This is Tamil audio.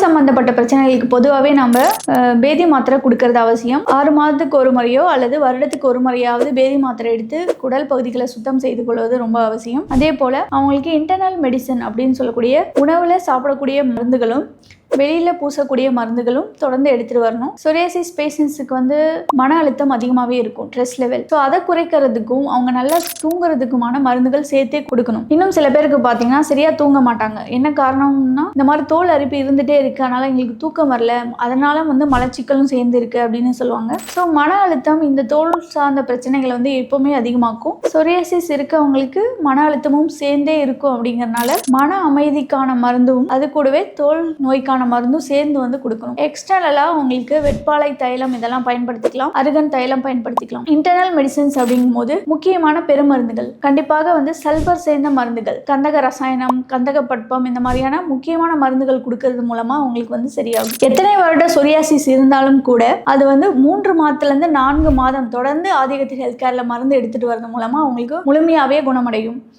சம்பந்தப்பட்ட பிரச்சனைகளுக்கு பொதுவாகவே நம்ம பேதி மாத்திரை கொடுக்கறது அவசியம். 6 மாதத்துக்கு ஒரு முறையோ அல்லது வருடத்துக்கு ஒரு முறையாவது பேதி மாத்திரை எடுத்து குடல் பகுதிகளை சுத்தம் செய்து கொள்வது ரொம்ப அவசியம். அதே போல அவங்களுக்கு இன்டர்னல் மெடிசன் அப்படின்னு சொல்லக்கூடிய உணவுல சாப்பிடக்கூடிய மருந்துகளும் வெளியில பூசக்கூடிய மருந்துகளும் தொடர்ந்து எடுத்துட்டு வரணும். சொரியாசிஸ் பேஷண்ட்ஸுக்கு மன அழுத்தம் அதிகமாகவே இருக்கும், ஸ்ட்ரெஸ் லெவல். ஸோ அதை குறைக்கிறதுக்கும் அவங்க நல்லா தூங்குறதுக்குமான மருந்துகள் சேர்த்தே கொடுக்கணும். இன்னும் சில பேருக்கு பார்த்தீங்கன்னா சரியா தூங்க மாட்டாங்க. என்ன காரணம்னா இந்த மாதிரி தோல் அரிப்பு இருந்துட்டே இருக்கு, அதனால எங்களுக்கு தூக்கம் வரல, அதனால மலச்சிக்கலும் சேர்ந்து இருக்கு அப்படின்னு சொல்லுவாங்க. ஸோ மன அழுத்தம் இந்த தோல் சார்ந்த பிரச்சனைகளை எப்பவுமே அதிகமாக்கும். சொரியாசிஸ் இருக்கவங்களுக்கு மன அழுத்தமும் சேர்ந்தே இருக்கும். அப்படிங்கறதுனால மன அமைதிக்கான மருந்தும் அது கூடவே தோல் நோய்க்கான மருந்தும் சேர்ந்து கொடுக்கணும். எக்ஸ்டர்னலா உங்களுக்கு வெட்பாலை தைலம் இதெல்லாம் பயன்படுத்திக்கலாம், அருகன் தைலம் பயன்படுத்திக்கலாம். இன்டர்னல் மெடிசன்ஸ் அப்படிங்கும் போது முக்கியமான பெருமருந்துகள் கண்டிப்பாக சல்பர் சேர்ந்த மருந்துகள், கந்தக ரசாயனம், கந்தக பட்பம், இந்த மாதிரியான முக்கியமான மருந்துகள் கொடுக்கறது மூலமா உங்களுக்கு சரியாகும். எத்தனை வருட சொரியாசிஸ் இருந்தாலும் கூட அது 3 மாதத்துல இருந்து 4 மாதம் தொடர்ந்து ஆதிகத்தில் ஹெல்த் கேர்ல மருந்து எடுத்துட்டு வரது மூலமா உங்களுக்கு முழுமையாவே குணமடையும்.